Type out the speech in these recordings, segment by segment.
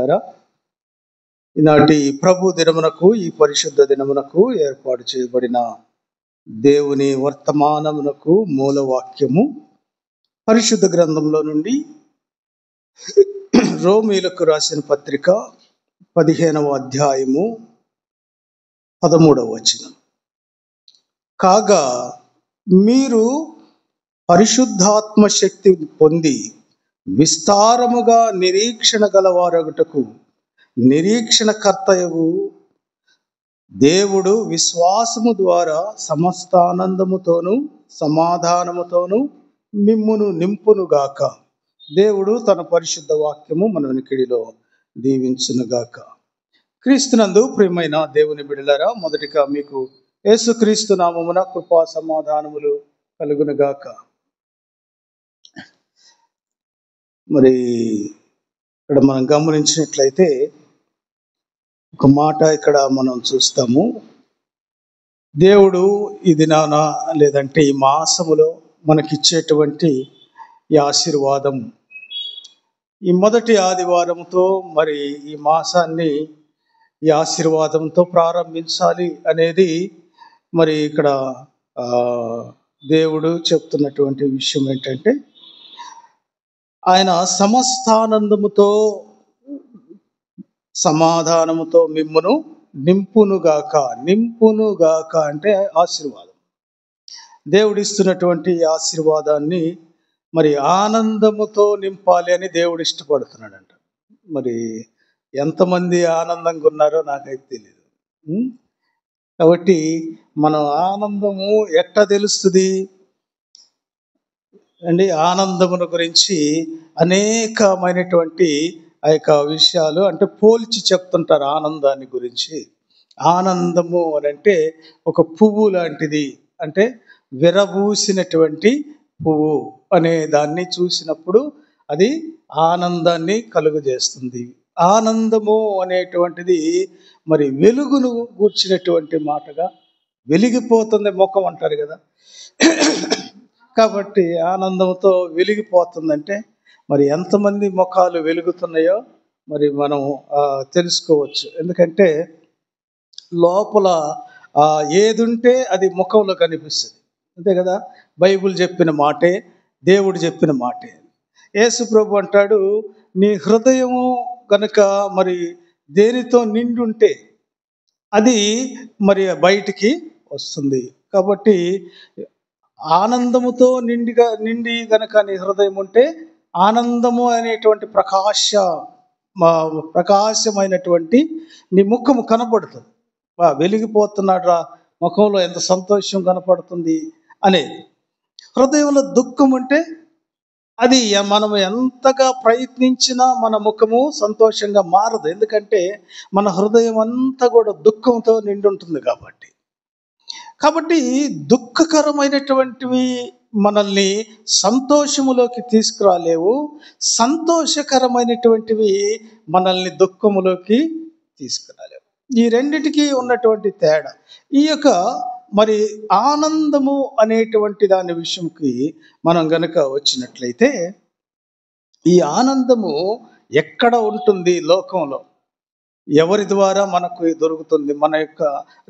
బిడ్డలారా, ఈనాటి ప్రభు దినమునకు, ఈ పరిశుద్ధ దినమునకు ఏర్పాటు చేయబడిన దేవుని వర్తమానమునకు మూలవాక్యము పరిశుద్ధ గ్రంథంలో నుండి రోమీలకు రాసిన పత్రిక 15వ అధ్యాయము 13వ వచనం. కాగా మీరు పరిశుద్ధాత్మ శక్తి పొంది విస్తారముగా నిరీక్షణ గలవారగుటకు నిరీక్షణకర్తయగు దేవుడు విశ్వాసము ద్వారా సమస్త ఆనందముతోనూ సమాధానముతోనూ మిమ్మును నింపునుగాక. దేవుడు తన పరిశుద్ధ వాక్యము మన వెనుకడిలో దీవించునుగాక. క్రీస్తునందు ప్రియమైన దేవుని బిడ్డలారా, మొదటిగా మీకు యేసుక్రీస్తు నామమున కృపా సమాధానములు కలుగునుగాక. మరి ఇక్కడ మనం గమనించినట్లయితే ఒక మాట ఇక్కడ మనం చూస్తాము. దేవుడు ఈ దినాన లేదంటే ఈ మాసములో మనకిచ్చేటువంటి ఈ ఆశీర్వాదం, ఈ మొదటి ఆదివారంతో మరి ఈ మాసాన్ని ఈ ఆశీర్వాదంతో ప్రారంభించాలి అనేది మరి ఇక్కడ దేవుడు చెప్తున్నటువంటి విషయం ఏంటంటే, ఆయన సమస్తానందముతో సమాధానముతో మిమ్మును నింపునుగాక. నింపునుగాక అంటే ఆశీర్వాదం. దేవుడిస్తున్నటువంటి ఆశీర్వాదాన్ని మరి ఆనందముతో నింపాలి అని దేవుడు ఇష్టపడుతున్నాడంట. మరి ఎంతమంది ఆనందంగా ఉన్నారో నాకైతే తెలియదు. కాబట్టి మనం ఆనందము ఎట్లా తెలుస్తుంది అండి? ఆనందమును గురించి అనేకమైనటువంటి ఆ యొక్క విషయాలు అంటే పోల్చి చెప్తుంటారు ఆనందాన్ని గురించి. ఆనందము అని అంటే ఒక పువ్వు లాంటిది, అంటే విరబూసినటువంటి పువ్వు అనే దాన్ని చూసినప్పుడు అది ఆనందాన్ని కలుగజేస్తుంది. ఆనందము అనేటువంటిది మరి వెలుగును గూర్చినటువంటి మాటగా, వెలిగిపోతుంది ముఖం అంటారు కదా. కాబట్టి ఆనందంతో వెలిగిపోతుందంటే మరి ఎంతమంది ముఖాలు వెలుగుతున్నాయో మరి మనం తెలుసుకోవచ్చు. ఎందుకంటే లోపల ఏదుంటే అది ముఖంలో కనిపిస్తుంది, అంతే కదా. బైబిల్ చెప్పిన మాటే, దేవుడు చెప్పిన మాటే. యేసు ప్రభు అంటాడు, నీ హృదయము కనుక మరి దేనితో నిండి ఉంటే అది మరి బయటికి వస్తుంది. కాబట్టి ఆనందముతో నిండి గనక నీ హృదయం ఉంటే ఆనందము అనేటువంటి ప్రకాశమైనటువంటి నీ ముఖము కనపడుతుంది. వెలిగిపోతున్నాడు రా, ముఖంలో ఎంత సంతోషం కనపడుతుంది అనేది. హృదయంలో దుఃఖం ఉంటే అది మనం ఎంతగా ప్రయత్నించినా మన ముఖము సంతోషంగా మారదు. ఎందుకంటే మన హృదయం అంతా కూడా దుఃఖంతో నిండి ఉంటుంది. కాబట్టి దుఃఖకరమైనటువంటివి మనల్ని సంతోషములోకి తీసుకురాలేవు, సంతోషకరమైనటువంటివి మనల్ని దుఃఖములోకి తీసుకురాలేవు. ఈ రెండిటికి ఉన్నటువంటి తేడా. ఈ యొక్క మరి ఆనందము అనేటువంటి దాని విషయంకి మనం గనక వచ్చినట్లయితే, ఈ ఆనందము ఎక్కడ ఉంటుంది లోకంలో, ఎవరి ద్వారా మనకు దొరుకుతుంది? మన యొక్క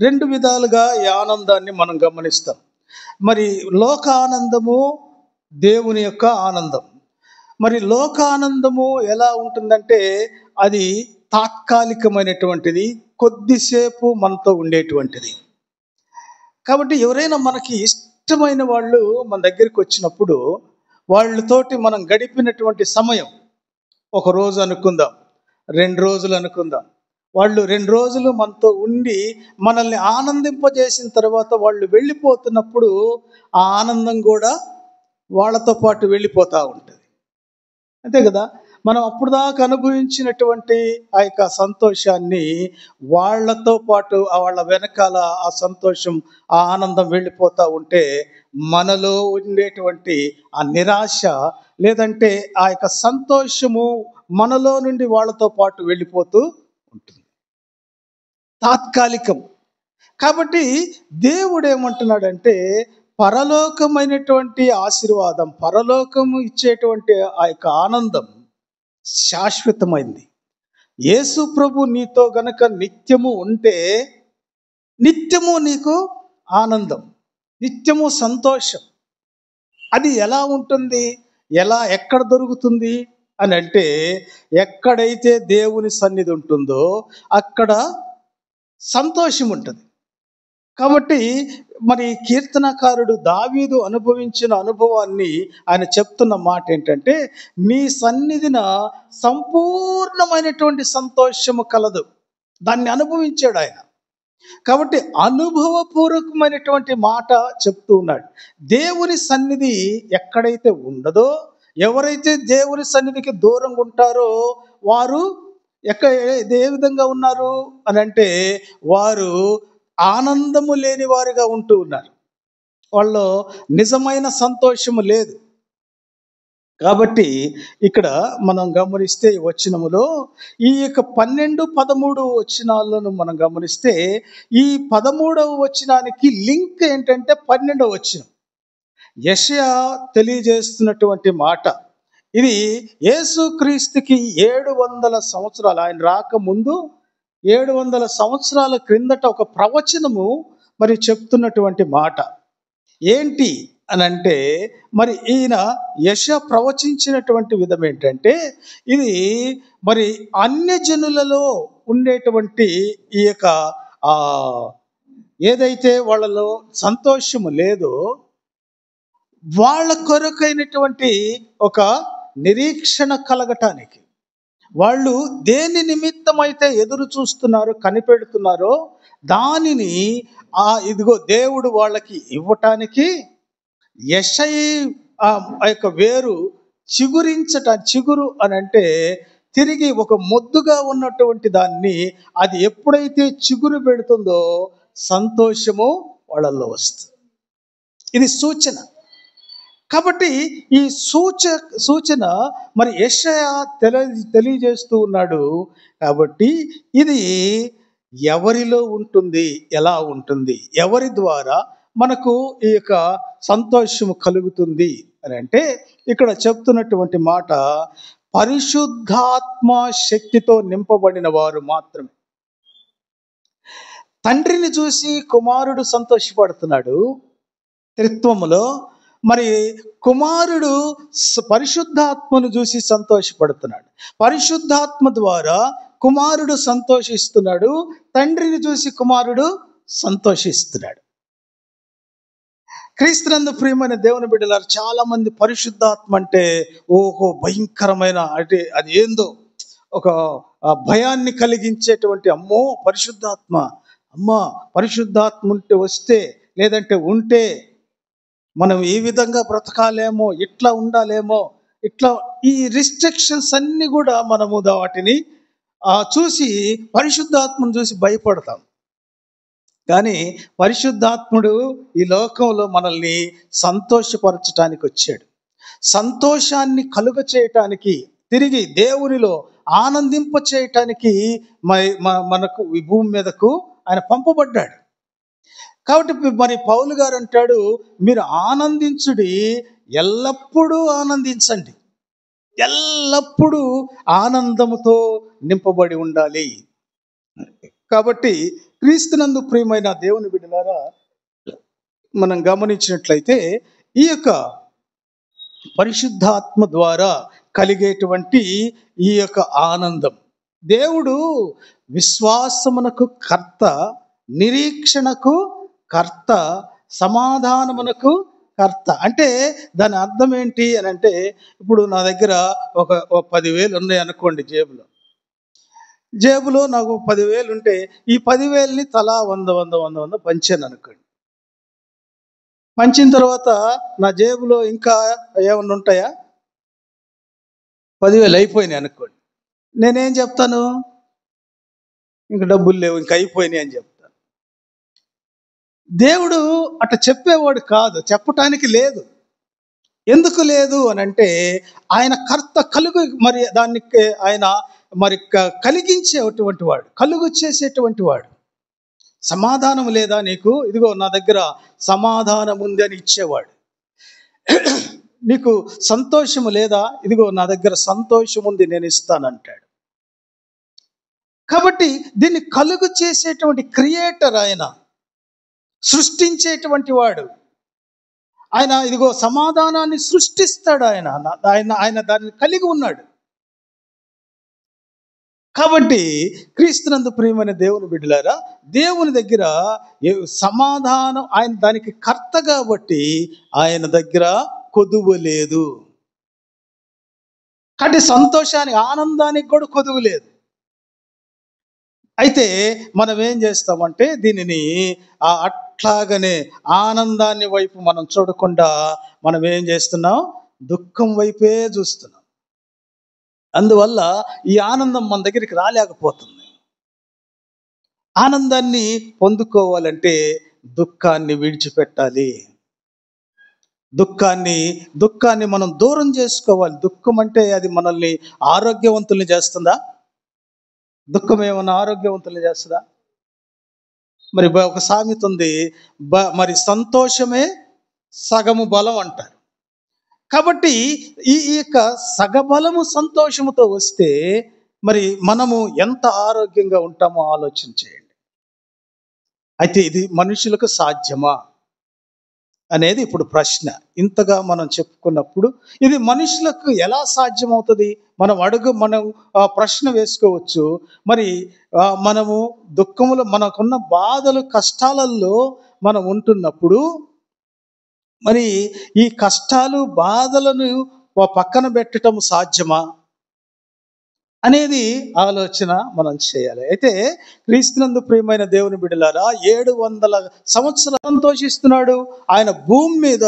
రెండు విధాలుగా ఈ ఆనందాన్ని మనం గమనిస్తాం. మరి లోక ఆనందము, దేవుని యొక్క ఆనందం. మరి లోక ఆనందము ఎలా ఉంటుందంటే అది తాత్కాలికమైనటువంటిది, కొద్దిసేపు మనతో ఉండేటువంటిది. కాబట్టి ఎవరైనా మనకి ఇష్టమైన వాళ్ళు మన దగ్గరికి వచ్చినప్పుడు వాళ్ళతోటి మనం గడిపినటువంటి సమయం, ఒక రోజు అనుకుందాం, 2 రోజులు అనుకుందాం, వాళ్ళు 2 రోజులు మనతో ఉండి మనల్ని ఆనందింపజేసిన తర్వాత వాళ్ళు వెళ్ళిపోతున్నప్పుడు ఆ ఆనందం కూడా వాళ్ళతో పాటు వెళ్ళిపోతూ ఉంటుంది, అంతే కదా. మనం అప్పుడు దాకా అనుభవించినటువంటి ఆ యొక్క సంతోషాన్ని వాళ్ళతో పాటు వాళ్ళ వెనకాల ఆ సంతోషం, ఆ ఆనందం వెళ్ళిపోతూ ఉంటే మనలో ఉండేటువంటి ఆ నిరాశ లేదంటే ఆ యొక్క సంతోషము మనలో నుండి వాళ్ళతో పాటు వెళ్ళిపోతూ ఉంటుంది, తాత్కాలికం. కాబట్టి దేవుడు ఏమంటున్నాడంటే పరలోకమైనటువంటి ఆశీర్వాదం, పరలోకము ఇచ్చేటువంటి ఆ యొక్క ఆనందం శాశ్వతమైంది. యేసు ప్రభు నీతో గనక నిత్యము ఉంటే నిత్యము నీకు ఆనందం, నిత్యము సంతోషం. అది ఎలా ఉంటుంది, ఎక్కడ దొరుకుతుంది అని అంటే, ఎక్కడైతే దేవుని సన్నిధి ఉంటుందో అక్కడ సంతోషం ఉంటుంది. కాబట్టి మరి కీర్తనకారుడు దావీదు అనుభవించిన అనుభవాన్ని ఆయన చెప్తున్న మాట ఏంటంటే, నీ సన్నిధిన సంపూర్ణమైనటువంటి సంతోషము కలదు. దాన్ని అనుభవించాడు ఆయన. కాబట్టి అనుభవపూర్వకమైనటువంటి మాట చెప్తూ ఉన్నాడు. దేవుని సన్నిధి ఎక్కడైతే ఉండదో, ఎవరైతే దేవుని సన్నిధికి దూరంగా ఉంటారో వారు ఏ విధంగా ఉన్నారు అని అంటే, వారు ఆనందము లేని వారిగా ఉంటూ ఉన్నారు. వాళ్ళు నిజమైన సంతోషము లేదు. కాబట్టి ఇక్కడ మనం గమనిస్తే ఈ వచనములో ఈ యొక్క 12, 13 వచనాలను మనం గమనిస్తే, ఈ 13వ వచనానికి లింక్ ఏంటంటే 12వ వచనం. యెషయా తెలియజేస్తున్నటువంటి మాట ఇది. యేసుక్రీస్తుకి 700 సంవత్సరాలు, ఆయన రాకముందు 700 సంవత్సరాల క్రిందట ఒక ప్రవచనము మరి చెప్తున్నటువంటి మాట ఏంటి అని అంటే, మరి ఈయన యెషయా ప్రవచించినటువంటి విధం ఏంటంటే, ఇది మరి అన్యజనులలో ఉండేటువంటి ఈ యొక్క ఏదైతే వాళ్ళలో సంతోషము లేదో వాళ్ళ కొరకైనటువంటి ఒక నిరీక్షణ కలగటానికి, వాళ్ళు దేని నిమిత్తమైతే ఎదురు చూస్తున్నారో, కనిపెడుతున్నారో దానిని ఇదిగో దేవుడు వాళ్ళకి ఇవ్వటానికి యెషయా యొక్క వేరు చిగురు అని అంటే, తిరిగి ఒక మొద్దుగా ఉన్నటువంటి దాన్ని అది ఎప్పుడైతే చిగురు పెడుతుందో సంతోషము వాళ్ళల్లో వస్తుంది. ఇది సూచన. కాబట్టి ఈ సూచన మరి యెషయా తెలియజేస్తూ ఉన్నాడు. కాబట్టి ఇది ఎవరిలో ఉంటుంది, ఎలా ఉంటుంది, ఎవరి ద్వారా మనకు ఈ యొక్క సంతోషము కలుగుతుంది అని అంటే, ఇక్కడ చెప్తున్నటువంటి మాట పరిశుద్ధాత్మ శక్తితో నింపబడిన వారు మాత్రమే. తండ్రిని చూసి కుమారుడు సంతోషపడుతున్నాడు త్రిత్వములో, మరి కుమారుడు పరిశుద్ధాత్మను చూసి సంతోషపడుతున్నాడు. పరిశుద్ధాత్మ ద్వారా కుమారుడు సంతోషిస్తున్నాడు, తండ్రిని చూసి కుమారుడు సంతోషిస్తున్నాడు. క్రీస్తునందు ప్రియమైన దేవుని బిడ్డలారు, చాలా మంది పరిశుద్ధాత్మ అంటే ఓహో భయంకరమైన, అంటే అది ఏందో ఒక భయాన్ని కలిగించేటువంటి, అమ్మో పరిశుద్ధాత్మ, అమ్మా పరిశుద్ధాత్మ వస్తే లేదంటే ఉంటే మనం ఈ విధంగా బ్రతకాలేమో, ఇట్లా ఉండాలేమో, ఇట్లా ఈ రిస్ట్రిక్షన్స్ అన్ని కూడా మనము వాటిని చూసి పరిశుద్ధాత్మను చూసి భయపడతాం. కానీ పరిశుద్ధాత్ముడు ఈ లోకంలో మనల్ని సంతోషపరచడానికి వచ్చాడు. సంతోషాన్ని కలుగ చేయటానికి, తిరిగి దేవునిలో ఆనందింప చేయటానికి మనకు ఈ భూమి మీదకు ఆయన పంపబడ్డాడు. కాబట్టి మరి పౌలు గారు అంటాడు, మీరు ఆనందించుడి, ఎల్లప్పుడూ ఆనందించండి, ఎల్లప్పుడూ ఆనందముతో నింపబడి ఉండాలి. కాబట్టి క్రీస్తునందు ప్రియమైన దేవుని బిడ్డలారా, మనం గమనించినట్లయితే ఈ యొక్క పరిశుద్ధాత్మ ద్వారా కలిగేటువంటి ఈ యొక్క ఆనందం, దేవుడు విశ్వాసమునకు కర్త, నిరీక్షణకు కర్త, సమాధానమునకు కర్త. అంటే దాని అర్థం ఏంటి అని అంటే, ఇప్పుడు నా దగ్గర ఒక 10,000 ఉన్నాయి అనుకోండి, జేబులో నాకు 10,000 ఉంటే ఈ 10,000ని తలా 100 పంచాను అనుకోండి. పంచిన తర్వాత నా జేబులో ఇంకా ఏమన్నా ఉంటాయా? 10,000 అయిపోయినాయి అనుకోండి. నేనేం చెప్తాను? ఇంక డబ్బులు లేవు, ఇంక అయిపోయినాయి అని చెప్తాను. దేవుడు అట్లా చెప్పేవాడు కాదు, చెప్పటానికి లేదు. ఎందుకు లేదు అని అంటే, ఆయన కర్త, కలుగు, మరి దానికి ఆయన మరి కలిగించేటువంటి వాడు, కలుగు చేసేటువంటి వాడు. సమాధానం లేదా నీకు? ఇదిగో నా దగ్గర సమాధానం ఉంది అని ఇచ్చేవాడు. నీకు సంతోషము లేదా? ఇదిగో నా దగ్గర సంతోషం ఉంది, నేను ఇస్తానంటాడు. కాబట్టి దీన్ని కలుగు చేసేటువంటి క్రియేటర్ ఆయన, సృష్టించేటువంటి వాడు ఆయన. ఇదిగో సమాధానాన్ని సృష్టిస్తాడు ఆయన, ఆయన ఆయన దాన్ని కలిగి ఉన్నాడు. కాబట్టి క్రీస్తునందు ప్రియమైన దేవుని బిడ్డలారా, దేవుని దగ్గర సమాధానం, ఆయన దానికి కర్త కాబట్టి ఆయన దగ్గర కొదువు లేదు. కాబట్టి సంతోషానికి, ఆనందానికి కూడా కొదువు లేదు. అయితే మనం ఏం చేస్తామంటే దీనిని అట్లాగనే ఆనందాన్ని వైపు మనం చూడకుండా మనం ఏం చేస్తున్నాం, దుఃఖం వైపే చూస్తున్నాం. అందువల్ల ఈ ఆనందం మన దగ్గరికి రాలేకపోతుంది. ఆనందాన్ని పొందుకోవాలంటే దుఃఖాన్ని విడిచిపెట్టాలి. దుఃఖాన్ని మనం దూరం చేసుకోవాలి. దుఃఖం అంటే అది మనల్ని ఆరోగ్యవంతుల్ని చేస్తుందా? దుఃఖం ఏమన్నా ఆరోగ్యవంతుల్ని చేస్తుందా? మరి ఒక సామెత ఉంది, మరి సంతోషమే సగము బలం అంటారు. కాబట్టి ఈ యొక్క సగబలము సంతోషముతో వస్తే మరి మనము ఎంత ఆరోగ్యంగా ఉంటామో ఆలోచన చేయండి. అయితే ఇది మనుషులకు సాధ్యమా అనేది ఇప్పుడు ప్రశ్న. ఇంతగా మనం చెప్పుకున్నప్పుడు ఇది మనుషులకు ఎలా సాధ్యమవుతుంది? మనం ప్రశ్న వేసుకోవచ్చు. మరి మనము దుఃఖములో, మనకున్న బాధలు, కష్టాలలో మనం ఉంటున్నప్పుడు మరి ఈ కష్టాలు, బాధలను పక్కన పెట్టడం సాధ్యమా అనేది ఆలోచన మనం చేయాలి. అయితే క్రీస్తునందు ప్రియమైన దేవుని బిడ్డలారా, 700 సంవత్సరాలు సంతోషిస్తున్నాడు. ఆయన భూమి మీద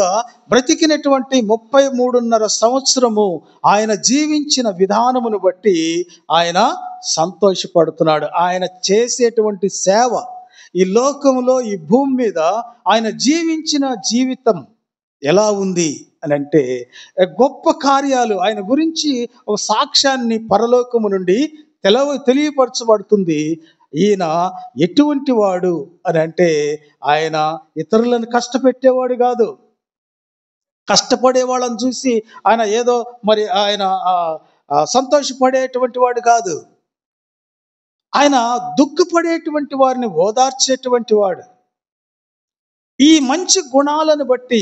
బ్రతికినటువంటి 33.5 సంవత్సరము ఆయన జీవించిన విధానమును బట్టి ఆయన సంతోషపడుతున్నాడు. ఆయన చేసేటువంటి సేవ, ఈ లోకంలో, ఈ భూమి మీద ఆయన జీవించిన జీవితం ఎలా ఉంది అని అంటే, గొప్ప కార్యాలు ఆయన గురించి ఒక సాక్ష్యాన్ని పరలోకము నుండి తెలియపరచబడుతుంది. ఈయన ఎటువంటి వాడు అని అంటే, ఆయన ఇతరులను కష్టపెట్టేవాడు కాదు. కష్టపడే వాళ్ళని చూసి ఆయన ఏదో మరి ఆయన సంతోషపడేటువంటి వాడు కాదు. ఆయన దుఃఖపడేటువంటి వారిని ఓదార్చేటువంటి వాడు. ఈ మంచి గుణాలను బట్టి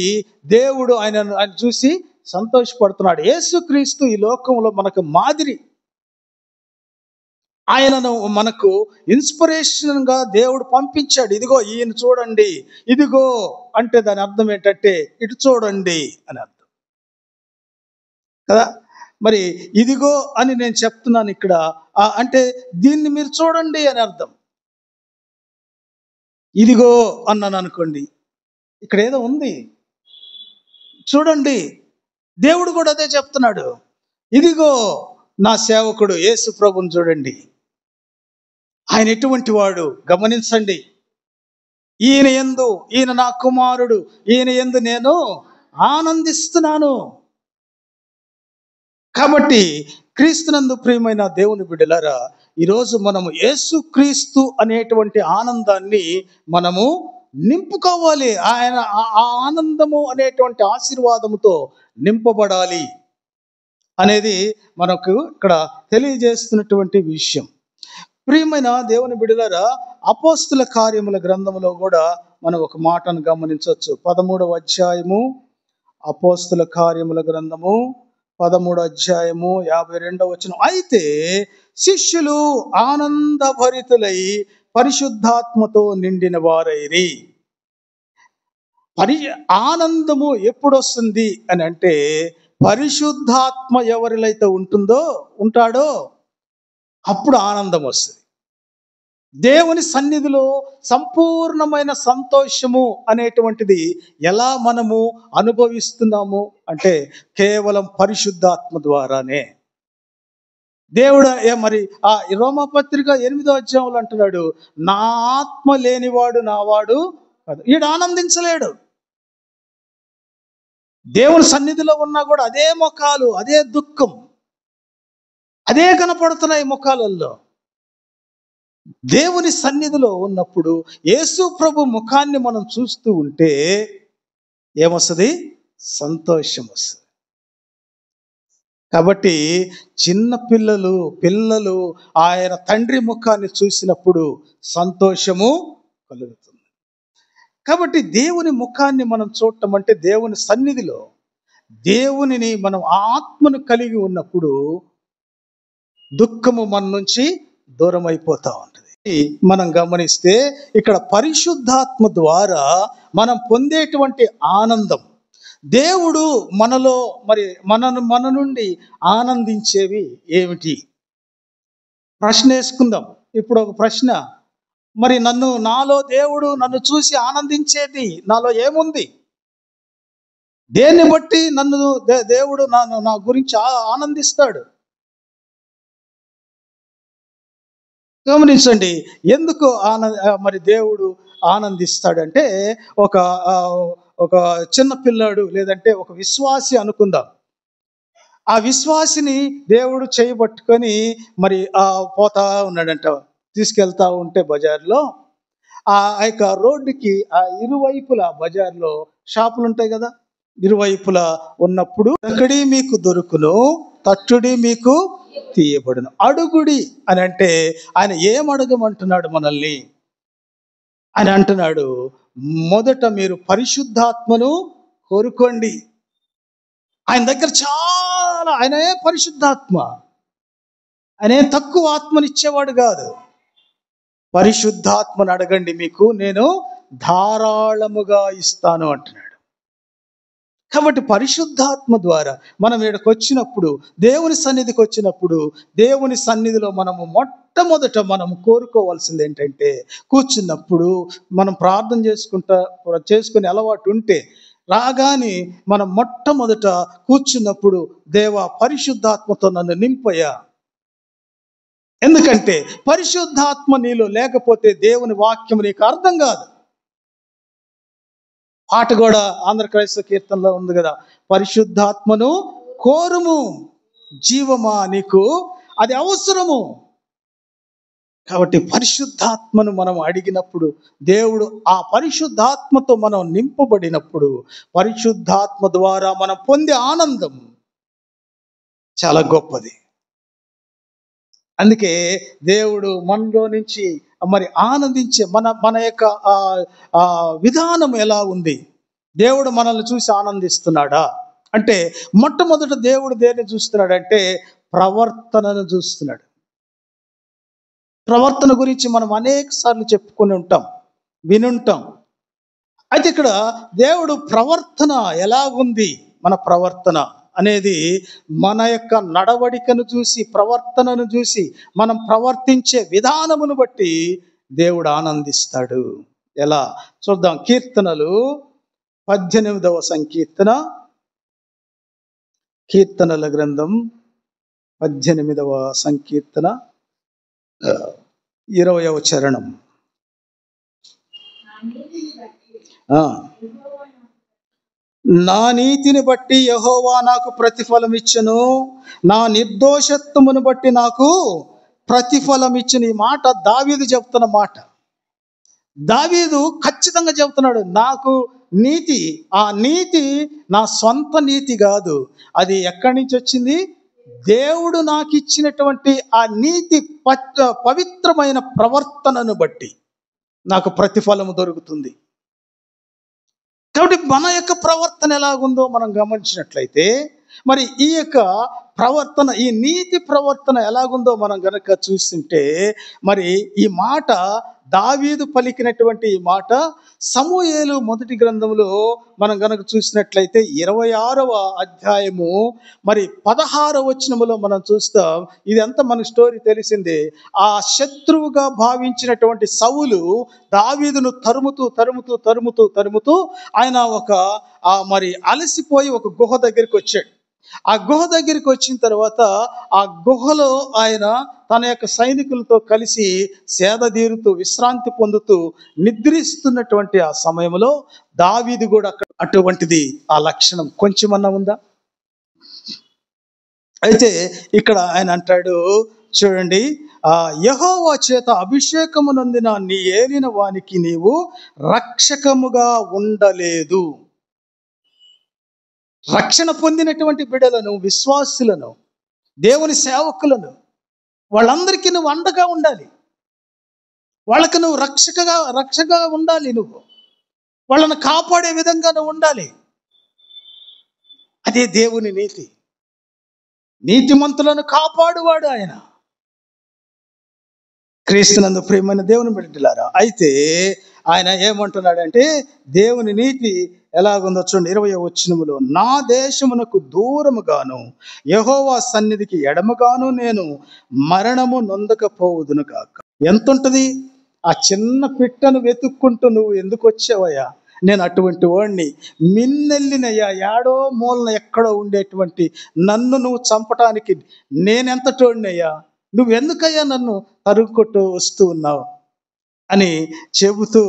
దేవుడు ఆయన చూసి సంతోషపడుతున్నాడు. యేసుక్రీస్తు ఈ లోకంలో మనకు మాదిరి. ఆయనను మనకు ఇన్స్పిరేషన్ గా దేవుడు పంపించాడు. ఇదిగో ఈయన చూడండి, ఇదిగో అంటే దాని అర్థం ఏంటంటే ఇటు చూడండి అని అర్థం కదా. మరి ఇదిగో అని నేను చెప్తున్నాను ఇక్కడ, అంటే దీన్ని మీరు చూడండి అని అర్థం. ఇదిగో అన్నాను అనుకోండి, ఇక్కడ ఏదో ఉంది చూడండి. దేవుడు కూడా అదే చెప్తున్నాడు, ఇదిగో నా సేవకుడు యేసు ప్రభుని చూడండి, ఆయన ఎటువంటి వాడు గమనించండి. ఈయన నా కుమారుడు, ఈయన యందు నేను ఆనందిస్తున్నాను. కాబట్టి క్రీస్తునందు ప్రియమైన దేవుని బిడ్డలారా, ఈరోజు మనము యేసు క్రీస్తు అనేటువంటి ఆనందాన్ని మనము నింపుకోవాలి. ఆయన ఆ ఆనందము అనేటువంటి ఆశీర్వాదముతో నింపబడాలి అనేది మనకు ఇక్కడ తెలియజేస్తున్నటువంటి విషయం. ప్రియమైన దేవుని బిడ్డలారా, అపోస్తుల కార్యముల గ్రంథములో కూడా మనం ఒక మాటను గమనించవచ్చు. 13వ అధ్యాయము, అపోస్తుల కార్యముల గ్రంథము 13వ అధ్యాయము 52వ వచనం. అయితే శిష్యులు ఆనందభరితులై పరిశుద్ధాత్మతో నిండిన వారైరి. ఆనందము ఎప్పుడు వస్తుంది అని అంటే, పరిశుద్ధాత్మ ఎవరిలైతే ఉంటాడో అప్పుడు ఆనందం వస్తుంది. దేవుని సన్నిధిలో సంపూర్ణమైన సంతోషము అనేటువంటిది ఎలా మనము అనుభవిస్తున్నాము అంటే కేవలం పరిశుద్ధాత్మ ద్వారానే. దేవుడు మరి ఆ రోమాపత్రిక 8వ అధ్యాయంలో అంటున్నాడు, నా ఆత్మ లేనివాడు నావాడు కాదు. ఈడు ఆనందించలేడు. దేవుని సన్నిధిలో ఉన్నా కూడా అదే ముఖాలు, అదే దుఃఖం, అదే కనపడుతున్నాయి ముఖాలలో. దేవుని సన్నిధిలో ఉన్నప్పుడు యేసు ప్రభు ముఖాన్ని మనం చూస్తూ ఉంటే ఏమొస్తుంది? సంతోషం వస్తుంది. కాబట్టి చిన్న పిల్లలు ఆయన తండ్రి ముఖాన్ని చూసినప్పుడు సంతోషము కలుగుతుంది. కాబట్టి దేవుని ముఖాన్ని మనం చూడటం అంటే దేవుని సన్నిధిలో దేవునిని మనం ఆత్మను కలిగి ఉన్నప్పుడు దుఃఖము మన నుంచి దూరం అయిపోతా ఉంటుంది. మనం గమనిస్తే ఇక్కడ పరిశుద్ధాత్మ ద్వారా మనం పొందేటువంటి ఆనందం, దేవుడు మనలో మరి మన నుండి ఆనందించేవి ఏమిటి? ప్రశ్న వేసుకుందాం. ఇప్పుడు ఒక ప్రశ్న, మరి నాలో దేవుడు నన్ను చూసి ఆనందించేది నాలో ఏముంది? దేన్ని బట్టి నన్ను దేవుడు నా గురించి ఆనందిస్తాడు? గమనించండి. ఎందుకు మరి దేవుడు ఆనందిస్తాడంటే, ఒక చిన్న పిల్లాడు లేదంటే ఒక విశ్వాసి అనుకుందాం. ఆ విశ్వాసిని దేవుడు చేయబట్టుకొని మరి పోతా ఉన్నాడంట. తీసుకెళ్తా ఉంటే బజార్లో ఆ యొక్క రోడ్డుకి ఇరువైపులా బజార్లో షాపులు ఉంటాయి కదా, ఇరువైపులా ఉన్నప్పుడు ఎక్కడి మీకు దొరుకును, తట్టుడి మీకు తీయబడును, అడుగుడి అని అంటే ఆయన ఏం అడగమంటున్నాడు మనల్ని? ఆయన అంటున్నాడు, మొదట మీరు పరిశుద్ధాత్మను కోరుకోండి. ఆయన దగ్గర ఆయనే పరిశుద్ధాత్మ, ఆయనే తక్కువ ఆత్మనిచ్చేవాడు కాదు. పరిశుద్ధాత్మను అడగండి, మీకు నేను ధారాళముగా ఇస్తాను అంటున్నాడు. కాబట్టి పరిశుద్ధాత్మ ద్వారా మనం ఇక్కడికి వచ్చినప్పుడు, దేవుని సన్నిధికి వచ్చినప్పుడు, దేవుని సన్నిధిలో మనము మొట్టమొదట మనం కోరుకోవాల్సింది ఏంటంటే, కూర్చున్నప్పుడు మనం ప్రార్థన చేసుకునే అలవాటు ఉంటే రాగానే మనం మొట్టమొదట కూర్చున్నప్పుడు, దేవా పరిశుద్ధాత్మతో నన్ను నింపయ్యా. ఎందుకంటే పరిశుద్ధాత్మ నీలో లేకపోతే దేవుని వాక్యం నీకు అర్థం కాదు. పాట కూడా ఆంధ్ర క్రైస్తవ కీర్తనలో ఉంది కదా, పరిశుద్ధాత్మను కోరుము జీవమా, నీకు అది అవసరము. కాబట్టి పరిశుద్ధాత్మను మనం అడిగినప్పుడు, దేవుడు ఆ పరిశుద్ధాత్మతో మనం నింపబడినప్పుడు, పరిశుద్ధాత్మ ద్వారా మనం పొందే ఆనందం చాలా గొప్పది. అందుకే దేవుడు మనలో నుంచి మరి ఆనందించే మన యొక్క విధానం ఎలా ఉంది? దేవుడు మనల్ని చూసి ఆనందిస్తున్నాడా అంటే, మొట్టమొదట దేవుడు దేన్ని చూస్తున్నాడంటే ప్రవర్తనను చూస్తున్నాడు. ప్రవర్తన గురించి మనం అనేక సార్లు చెప్పుకొని ఉంటాం, వినుంటాం. అయితే ఇక్కడ దేవుడు ప్రవర్తన ఎలాగుంది, మన ప్రవర్తన అనేది మన యొక్క నడవడికను చూసి, ప్రవర్తనను చూసి, మనం ప్రవర్తించే విధానమును బట్టి దేవుడు ఆనందిస్తాడు. ఎలా చూద్దాం. కీర్తనలు 18వ సంకీర్తన, కీర్తనల గ్రంథం 18వ సంకీర్తన 20వ చరణం. నా నీతిని బట్టి యెహోవా నాకు ప్రతిఫలం ఇచ్చును, నా నిర్దోషత్వమును బట్టి నాకు ప్రతిఫలం ఇచ్చును. ఈ మాట దావీదు చెప్తున్న మాట. దావీదు ఖచ్చితంగా చెబుతున్నాడు, నాకు నీతి, ఆ నీతి నా సొంత నీతి కాదు, అది ఎక్కడి నుంచి వచ్చింది? దేవుడు నాకు ఇచ్చినటువంటి ఆ నీతి పవిత్రమైన ప్రవర్తనను బట్టి నాకు ప్రతిఫలము దొరుకుతుంది. కాబట్టి మన యొక్క ప్రవర్తన ఎలాగుందో మనం గమనించినట్లయితే, మరి ఈ యొక్క ప్రవర్తన, ఈ నీతి ప్రవర్తన ఎలాగుందో మనం గనక చూస్తుంటే, మరి ఈ మాట దావీదు పలికినటువంటి ఈ మాట సమూయేలు మొదటి గ్రంథంలో మనం గనక చూసినట్లయితే 26వ అధ్యాయము మరి 16వ వచనములో మనం చూస్తాం. ఇదంతా మనకు స్టోరీ తెలిసిందే. ఆ శత్రువుగా భావించినటువంటి సౌలు దావీదును తరుముతూ ఆయన మరి అలసిపోయి ఒక గుహ దగ్గరికి వచ్చాడు. ఆ గుహ దగ్గరికి వచ్చిన తర్వాత ఆ గుహలో ఆయన తన యొక్క సైనికులతో కలిసి సేదతీరుతూ, విశ్రాంతి పొందుతూ, నిద్రిస్తున్నటువంటి ఆ సమయంలో దావీదు కూడా అటువంటిది ఆ లక్షణం కొంచెమన్నా ఉందా? అయితే ఇక్కడ ఆయన అంటాడు, చూడండి, యెహోవా చేత అభిషేకము నొందిన నీ ఏలిన వానికి నీవు రక్షకముగా ఉండలేదు. రక్షణ పొందినటువంటి బిడ్డలను, విశ్వాసులను, దేవుని సేవకులను, వాళ్ళందరికీ నువ్వు అండగా ఉండాలి. వాళ్ళకు నువ్వు రక్షగా ఉండాలి. నువ్వు వాళ్ళను కాపాడే విధంగా నువ్వు ఉండాలి. అదే దేవుని నీతి. నీతిమంతులను కాపాడువాడు ఆయన. క్రీస్తునందు ప్రియమైన దేవుని బిడ్డలారా, అయితే ఆయన ఏమంటున్నాడంటే దేవుని నీతి ఎలాగుందో చూడండి. 20వ వచనములో, నా దేశమునకు దూరముగాను యెహోవా సన్నిధికి ఎడమగాను నేను మరణము నొందకపోవుదును కాక. ఎంత ఉంటుంది? ఆ చిన్న పిట్టను వెతుక్కుంటూ నువ్వు ఎందుకు వచ్చావయ్యా? నేను అటువంటి వాడిని, మిన్నెల్లినయ్యా, ఏడో మూలన ఎక్కడో ఉండేటువంటి నన్ను నువ్వు చంపటానికి నేనెంతటోడినయ్యా? నువ్వెందుకయ్యా నన్ను తరుక్కొట్టు వస్తూ ఉన్నావు అని చెబుతూ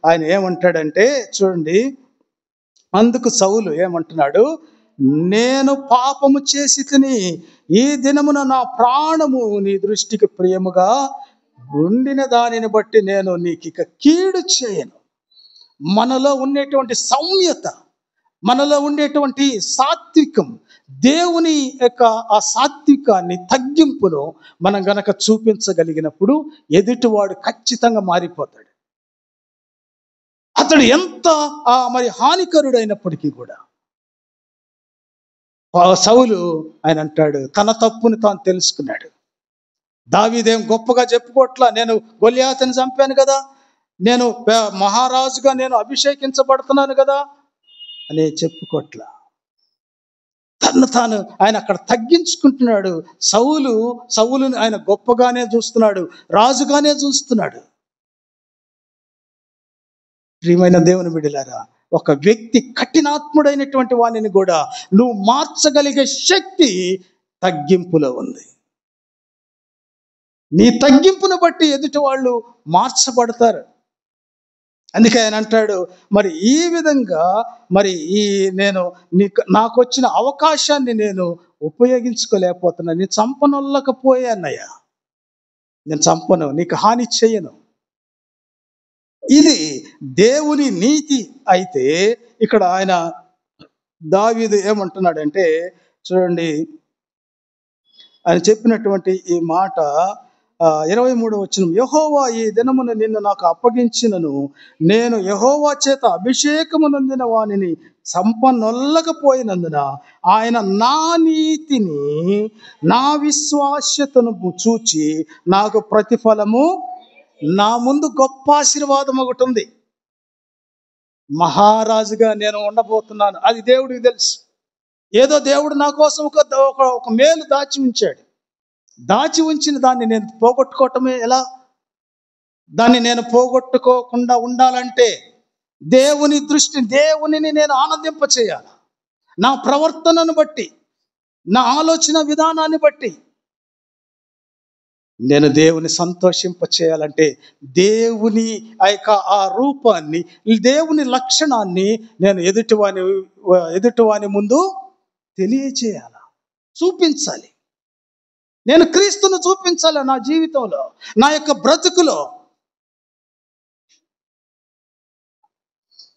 ఆయన ఏమంటాడంటే చూడండి, అందుకు సౌలు ఏమంటున్నాడు, నేను పాపము చేసి తిని ఈ దినమున నా ప్రాణము నీ దృష్టికి ప్రియముగా ఉండిన దానిని బట్టి నేను నీకు ఇక కీడు చేయను. మనలో ఉండేటువంటి సౌమ్యత, మనలో ఉండేటువంటి సాత్వికం, దేవుని యొక్క ఆ సాత్వికాన్ని, తగ్గింపును మనం గనక చూపించగలిగినప్పుడు ఎదుటివాడు ఖచ్చితంగా మారిపోతాడు. అతడు ఎంత మరి హానికరుడైనప్పటికీ కూడా సౌలు ఆయన అంటాడు, తన తప్పుని తాను తెలుసుకున్నాడు. దావీదేం గొప్పగా చెప్పుకోట్లా, నేను గొల్యాతుని చంపాను కదా, నేను మహారాజుగా నేను అభిషేకించబడుతున్నాను కదా అని చెప్పుకోట్లా. తను తాను ఆయన అక్కడ తగ్గించుకుంటున్నాడు. సౌలుని ఆయన గొప్పగానే చూస్తున్నాడు, రాజుగానే చూస్తున్నాడు. ప్రియమైన దేవుని బిడ్డలారా, ఒక వ్యక్తి కఠినాత్ముడైనటువంటి వానిని కూడా నువ్వు మార్చగలిగే శక్తి తగ్గింపులో ఉంది. నీ తగ్గింపును బట్టి ఎదుటి వాళ్ళు మార్చబడతారు. అందుకే ఆయన అంటాడు, మరి ఈ విధంగా మరి నాకు వచ్చిన అవకాశాన్ని నేను ఉపయోగించుకోలేకపోతున్నా. నేను చంపనొల్లకపోయానయ్యా, నేను చంపను, నీకు హాని చేయను. ఇది దేవుని నీతి. అయితే ఇక్కడ ఆయన దావీదు ఏమంటున్నాడంటే చూడండి, ఆయన చెప్పినటువంటి ఈ మాట 23వ వచనం, యెహోవా ఈ దినమున నిన్ను నాకు అప్పగించినను, నేను యెహోవా చేత అభిషేకము నొందిన వానిని చంపనొల్లకపోయినందున ఆయన నా నీతిని, నా విశ్వాస్యతను చూచి నాకు ప్రతిఫలము, నా ముందు గొప్ప ఆశీర్వాదం ఒకటి ఉంది. మహారాజుగా నేను ఉండబోతున్నాను, అది దేవుడికి తెలుసు. ఏదో దేవుడు నా కోసం ఒక మేలు దాచి ఉంచాడు. దాచి ఉంచిన దాన్ని నేను పోగొట్టుకోవటమే ఎలా? దాన్ని నేను పోగొట్టుకోకుండా ఉండాలంటే దేవునిని నేను ఆనందింప చేయాలి. నా ప్రవర్తనను బట్టి, నా ఆలోచన విధానాన్ని బట్టి నేను దేవుని సంతోషింప చేయాలంటే దేవుని ఆ రూపాన్ని, దేవుని లక్షణాన్ని నేను ఎదుటివాని ముందు తెలియచేయాలి, చూపించాలి. నేను క్రీస్తును చూపించాలి నా జీవితంలో, నా యొక్క బ్రతుకులో.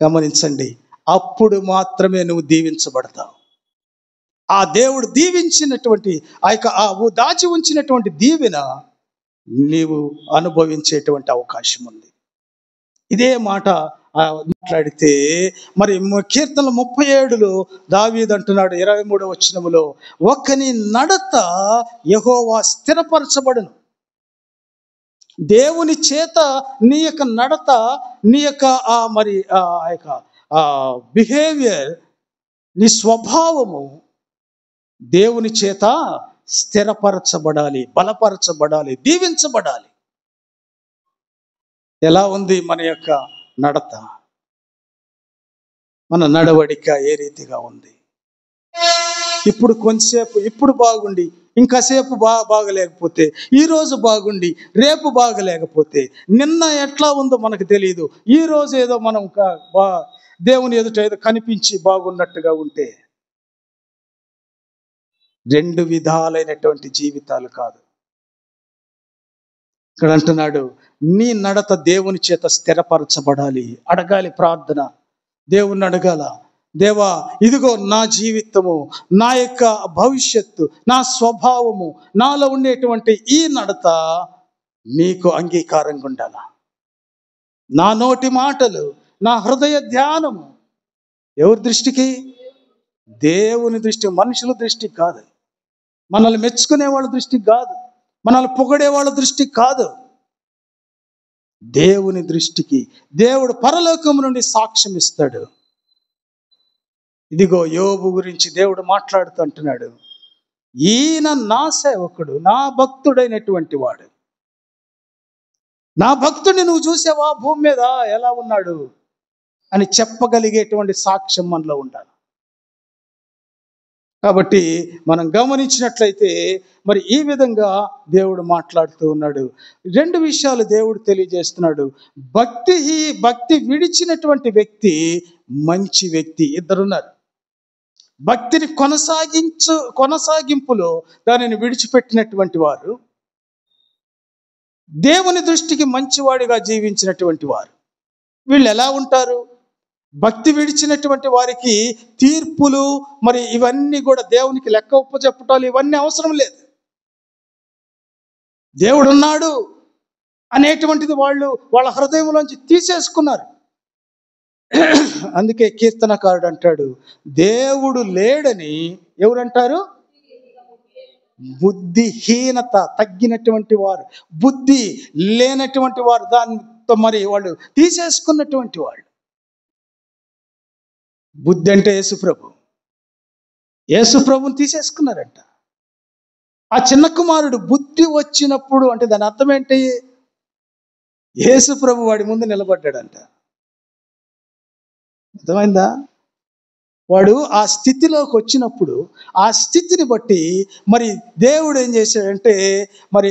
గమనించండి, అప్పుడు మాత్రమే నువ్వు దీవించబడతావు. ఆ దేవుడు దీవించినటువంటి దాచి ఉంచినటువంటి దీవెన నీవు అనుభవించేటువంటి అవకాశం ఉంది. ఇదే మాట మాట్లాడితే మరి కీర్తనలు 37లో దావీదు అంటున్నాడు 23వ వచనములో, ఒకని నడత యెహోవా స్థిరపరచబడును. దేవుని చేత నీ యొక్క నడత, నీ యొక్క బిహేవియర్, నీ స్వభావము దేవుని చేత స్థిరపరచబడాలి, బలపరచబడాలి, దీవించబడాలి. ఎలా ఉంది మన యొక్క నడత, మన నడవడిక ఏ రీతిగా ఉంది? ఇప్పుడు బాగుండి ఇంకాసేపు బాగలేకపోతే, ఈరోజు బాగుండి రేపు బాగలేకపోతే, నిన్న ఎట్లా ఉందో మనకు తెలియదు, ఈరోజు ఏదో మనం దేవుని ఎదుట ఏదో కనిపించి బాగున్నట్టుగా ఉంటే, రెండు విధాలైనటువంటి జీవితాలు కాదు. ఇక్కడ అంటున్నాడు, నీ నడత దేవుని చేత స్థిరపరచబడాలి. అడగాలి, ప్రార్థన, దేవుణ్ణి అడగాల. దేవా, ఇదిగో నా జీవితము, నా యొక్క భవిష్యత్తు, నా స్వభావము, నాలో ఉండేటువంటి ఈ నడత నీకు అంగీకారంగా ఉండాల. నా నోటి మాటలు, నా హృదయ ధ్యానము ఎవరి దృష్టికి? దేవుని దృష్టి, మనుషుల దృష్టికి కాదు. మనల్ని మెచ్చుకునే వాళ్ళ దృష్టికి కాదు, మనల్ని పొగడే వాళ్ళ దృష్టికి కాదు, దేవుని దృష్టికి. దేవుడు పరలోకము నుండి సాక్ష్యం ఇస్తాడు. ఇదిగో యోబు గురించి దేవుడు మాట్లాడుతూ అంటున్నాడు, ఈయన నా సేవకుడు, నా భక్తుడైనటువంటి వాడు. నా భక్తుడిని నువ్వు చూసావా భూమి మీద ఎలా ఉన్నాడు అని చెప్పగలిగేటువంటి సాక్ష్యం మనలో ఉండాలి. కాబట్టి మనం గమనించినట్లయితే మరి ఈ విధంగా దేవుడు మాట్లాడుతూ ఉన్నాడు. రెండు విషయాలు దేవుడు తెలియజేస్తున్నాడు. భక్తి విడిచినటువంటి వ్యక్తి మంచి వ్యక్తి. ఇద్దరున్నారు. భక్తిని కొనసాగింపులో దానిని విడిచిపెట్టినటువంటి వారు, దేవుని దృష్టికి మంచివాడిగా జీవించినటువంటి వారు. వీళ్ళు ఎలా ఉంటారు? భక్తి విడిచినటువంటి వారికి తీర్పులు మరి ఇవన్నీ కూడా దేవునికి లెక్క ఒప్పచెప్పటాలు ఇవన్నీ అవసరం లేదు. దేవుడు ఉన్నాడు అనేటువంటిది వాళ్ళ హృదయంలోంచి తీసేసుకున్నారు. అందుకే కీర్తనకారుడు అంటాడు, దేవుడు లేడని ఎవరంటారు? బుద్ధిహీనత తగ్గినటువంటి వారు, బుద్ధి లేనటువంటి వారు, దాంతో మరి వాళ్ళు తీసేసుకున్నటువంటి వాళ్ళు. బుద్ధి అంటే యేసుప్రభుని తీసేసుకున్నారంట. ఆ చిన్న కుమారుడు బుద్ధి వచ్చినప్పుడు అంటే దాని అర్థం ఏంటి? యేసుప్రభు వాడి ముందు నిలబడ్డాడంట. అర్థమైందా? వాడు ఆ స్థితిలోకి వచ్చినప్పుడు ఆ స్థితిని బట్టి మరి దేవుడు ఏం చేశాడంటే మరి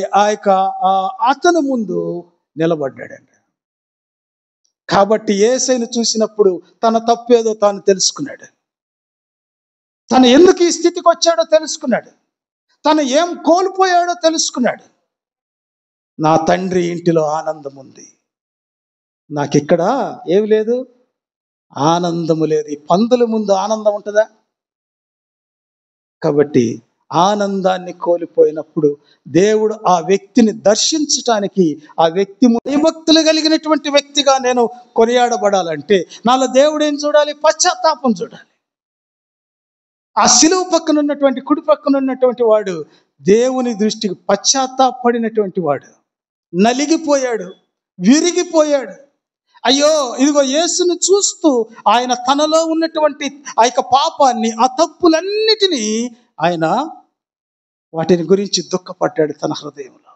అతను ముందు నిలబడ్డాడంట. కాబట్టి యేసయ్యను చూసినప్పుడు తన తప్పేదో తాను తెలుసుకున్నాడు. తను ఎందుకు ఈ స్థితికి వచ్చాడో తెలుసుకున్నాడు. తను ఏం కోల్పోయాడో తెలుసుకున్నాడు. నా తండ్రి ఇంటిలో ఆనందం ఉంది, నాకిక్కడ ఏమి లేదు, ఆనందము లేదు. ఈ పందుల ముందు ఆనందం ఉంటుందా? కాబట్టి ఆనందాన్ని కోల్పోయినప్పుడు దేవుడు ఆ వ్యక్తిని దర్శించటానికి, ఆ వ్యక్తి భక్తులు కలిగినటువంటి వ్యక్తిగా నేను కొనియాడబడాలంటే నాలో దేవుడు ఏం చూడాలి? పశ్చాత్తాపం చూడాలి. ఆ సిలువ పక్కన ఉన్నటువంటి, కుడి పక్కన ఉన్నటువంటి వాడు దేవుని దృష్టికి పశ్చాత్తాపడినటువంటి వాడు. నలిగిపోయాడు, విరిగిపోయాడు. అయ్యో, ఇదిగో యేసును చూస్తూ ఆయన తనలో ఉన్నటువంటి ఆ యొక్క పాపాన్ని, ఆ తప్పులన్నిటినీ ఆయన వాటిని గురించి దుఃఖపడ్డాడు తన హృదయంలో.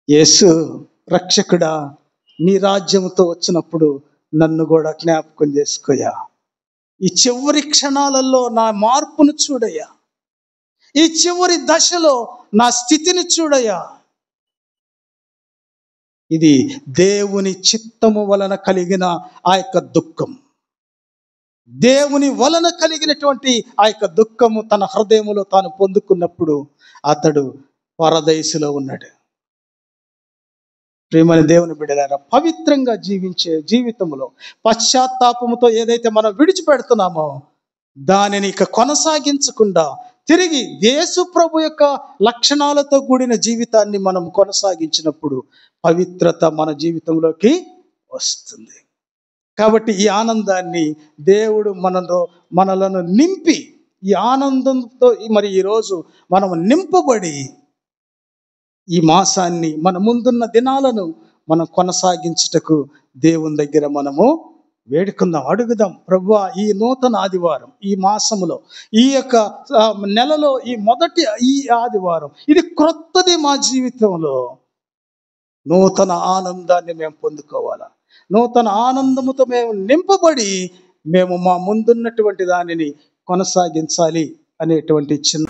యేసు, రక్షకుడా, నీ రాజ్యంతో వచ్చినప్పుడు నన్ను కూడా జ్ఞాపకం చేసుకోయా. ఈ చివరి క్షణాలలో నా మార్పును చూడయ్యా. ఈ చివరి దశలో నా స్థితిని చూడయ్యా. ఇది దేవుని చిత్తము వలన కలిగిన ఆ యొక్క దుఃఖం. దేవుని వలన కలిగినటువంటి ఆ యొక్క దుఃఖము తన హృదయములో తాను పొందుకున్నప్పుడు అతడు పరదైసులో ఉన్నాడు. ప్రియమైన దేవుని బిడ్డలారా, పవిత్రంగా జీవించే జీవితంలో పశ్చాత్తాపముతో ఏదైతే మనం విడిచిపెడుతున్నామో దానిని ఇక కొనసాగించకుండా తిరిగి యేసు ప్రభు యొక్క లక్షణాలతో కూడిన జీవితాన్ని మనం కొనసాగించినప్పుడు పవిత్రత మన జీవితంలోకి వస్తుంది. కాబట్టి ఈ ఆనందాన్ని దేవుడు మనలను నింపి, ఈ ఆనందంతో మరి ఈరోజు మనం నింపబడి ఈ మాసాన్ని, మన ముందున్న దినాలను మనం కొనసాగించుటకు దేవుని దగ్గర మనము వేడుకుందాం, అడుగుదాం. ప్రభువా, ఈ నూతన ఆదివారం, ఈ మాసములో, ఈ యొక్క నెలలో ఈ మొదటి ఈ ఆదివారం, ఇది క్రొత్తది మా జీవితంలో. నూతన ఆనందాన్ని మేము పొందుకోవాలా. నూతన ఆనందముతో మేము నింపబడి మేము మా ముందున్నటువంటి దానిని కొనసాగించాలి అనేటువంటి చిన్న